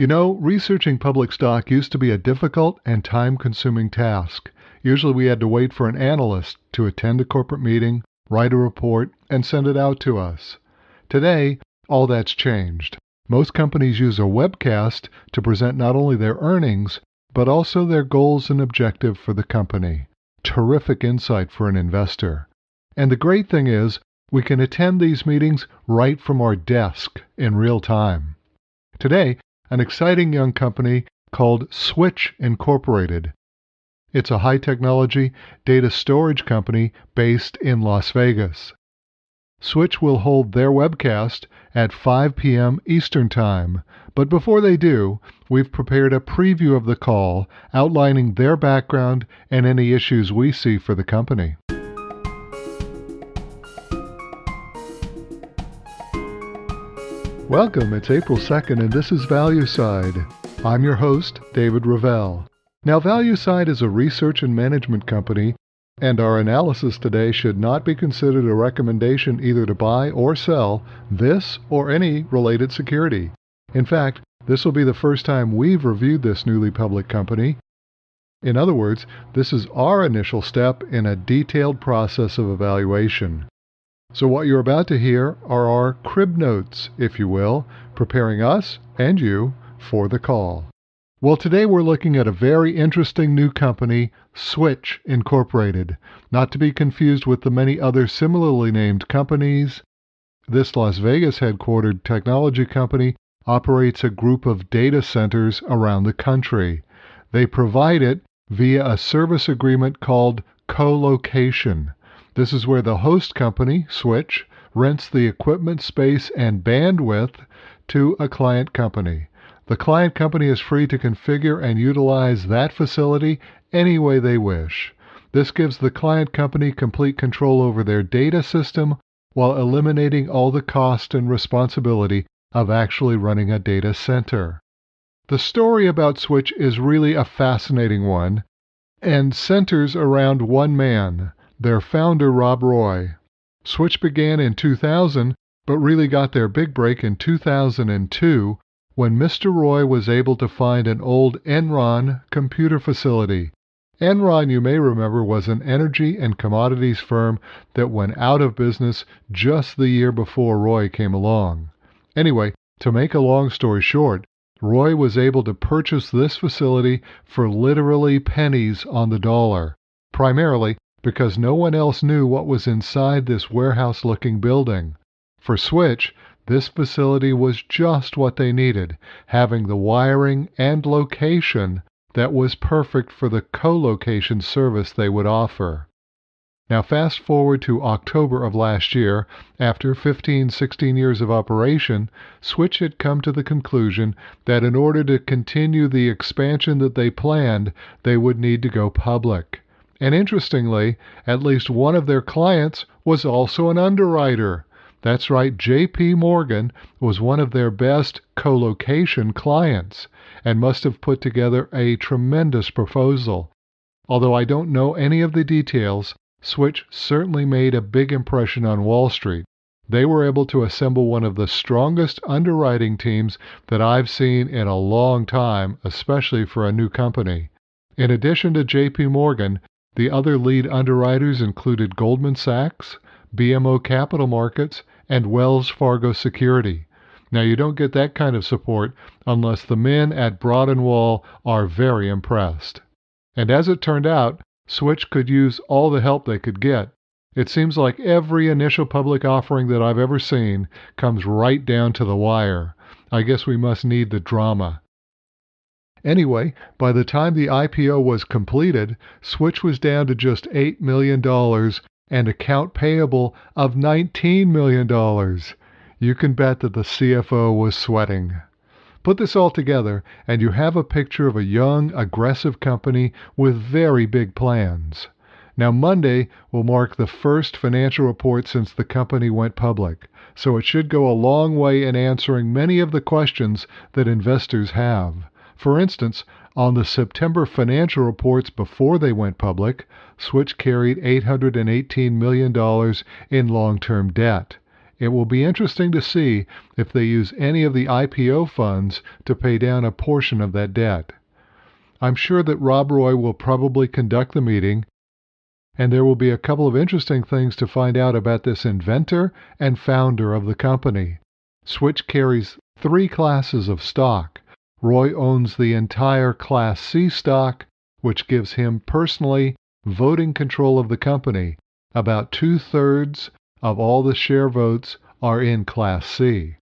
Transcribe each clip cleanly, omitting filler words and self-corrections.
Researching public stock used to be a difficult and time-consuming task. Usually we had to wait for an analyst to attend a corporate meeting, write a report, and send it out to us. Today, all that's changed. Most companies use a webcast to present not only their earnings, but also their goals and objective for the company. Terrific insight for an investor. And the great thing is, we can attend these meetings right from our desk in real time. Today, an exciting young company called Switch Incorporated. It's a high-technology data storage company based in Las Vegas. Switch will hold their webcast at 5 p.m. Eastern Time. But before they do, we've prepared a preview of the call outlining their background and any issues we see for the company. Welcome, it's April 2nd and this is ValueSide. I'm your host, David Ravel. Now, ValueSide is a research and management company, and our analysis today should not be considered a recommendation either to buy or sell this or any related security. In fact, this will be the first time we've reviewed this newly public company. In other words, this is our initial step in a detailed process of evaluation. So what you're about to hear are our crib notes, if you will, preparing us and you for the call. Well, today we're looking at a very interesting new company, Switch Incorporated, not to be confused with the many other similarly named companies. This Las Vegas headquartered technology company operates a group of data centers around the country. They provide it via a service agreement called co-location. This is where the host company, Switch, rents the equipment, space, and bandwidth to a client company. The client company is free to configure and utilize that facility any way they wish. This gives the client company complete control over their data system while eliminating all the cost and responsibility of actually running a data center. The story about Switch is really a fascinating one and centers around one man, their founder, Rob Roy. Switch began in 2000, but really got their big break in 2002 when Mr. Roy was able to find an old Enron computer facility. Enron, you may remember, was an energy and commodities firm that went out of business just the year before Roy came along. Anyway, to make a long story short, Roy was able to purchase this facility for literally pennies on the dollar, primarily because no one else knew what was inside this warehouse-looking building. For Switch, this facility was just what they needed, having the wiring and location that was perfect for the co-location service they would offer. Now fast forward to October of last year, after 16 years of operation, Switch had come to the conclusion that in order to continue the expansion that they planned, they would need to go public. And interestingly, at least one of their clients was also an underwriter. That's right, J.P. Morgan was one of their best co-location clients and must have put together a tremendous proposal. Although I don't know any of the details, Switch certainly made a big impression on Wall Street. They were able to assemble one of the strongest underwriting teams that I've seen in a long time, especially for a new company. In addition to J.P. Morgan, the other lead underwriters included Goldman Sachs, BMO Capital Markets, and Wells Fargo Security. Now, you don't get that kind of support unless the men at Broad & Wall are very impressed. And as it turned out, Switch could use all the help they could get. It seems like every initial public offering that I've ever seen comes right down to the wire. I guess we must need the drama. Anyway, by the time the IPO was completed, Switch was down to just $8 million and account payable of $19 million. You can bet that the CFO was sweating. Put this all together, and you have a picture of a young, aggressive company with very big plans. Now, Monday will mark the first financial report since the company went public, so it should go a long way in answering many of the questions that investors have. For instance, on the September financial reports before they went public, Switch carried $818 million in long-term debt. It will be interesting to see if they use any of the IPO funds to pay down a portion of that debt. I'm sure that Rob Roy will probably conduct the meeting, and there will be a couple of interesting things to find out about this inventor and founder of the company. Switch carries 3 classes of stock. Roy owns the entire Class C stock, which gives him personally voting control of the company. About 2/3 of all the share votes are in Class C.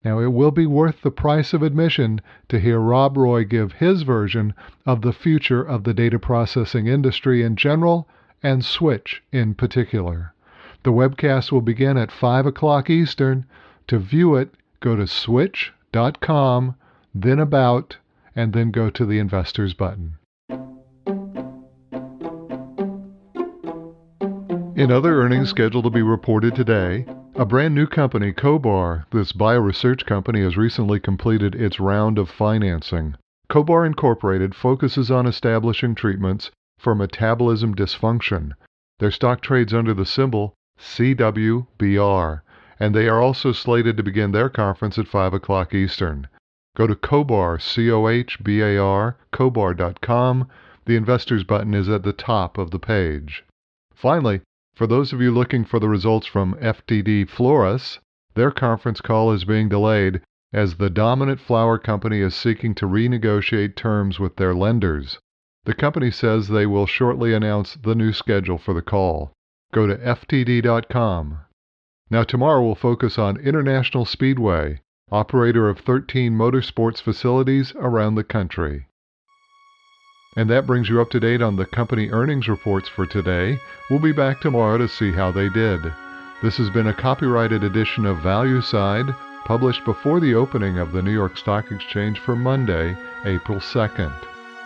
Now, it will be worth the price of admission to hear Rob Roy give his version of the future of the data processing industry in general and Switch in particular. The webcast will begin at 5 o'clock Eastern. To view it, go to switch.com, then About, and then go to the Investors button. In other earnings scheduled to be reported today, a brand new company, Cobar, this bioresearch company, has recently completed its round of financing. Cobar Incorporated focuses on establishing treatments for metabolism dysfunction. Their stock trades under the symbol CWBR, and they are also slated to begin their conference at 5 o'clock Eastern. Go to Cobar, COHBAR, Cobar.com. The Investors button is at the top of the page. Finally, for those of you looking for the results from FTD Floras, their conference call is being delayed as the dominant flower company is seeking to renegotiate terms with their lenders. The company says they will shortly announce the new schedule for the call. Go to ftd.com. Now tomorrow we'll focus on International Speedway, operator of 13 motorsports facilities around the country. And that brings you up to date on the company earnings reports for today. We'll be back tomorrow to see how they did. This has been a copyrighted edition of ValueSide, published before the opening of the New York Stock Exchange for Monday, April 2nd.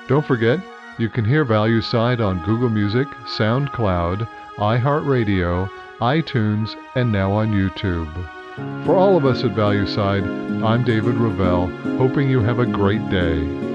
Don't forget, you can hear ValueSide on Google Music, SoundCloud, iHeartRadio, iTunes, and now on YouTube. For all of us at ValueSide, I'm David Revell, hoping you have a great day.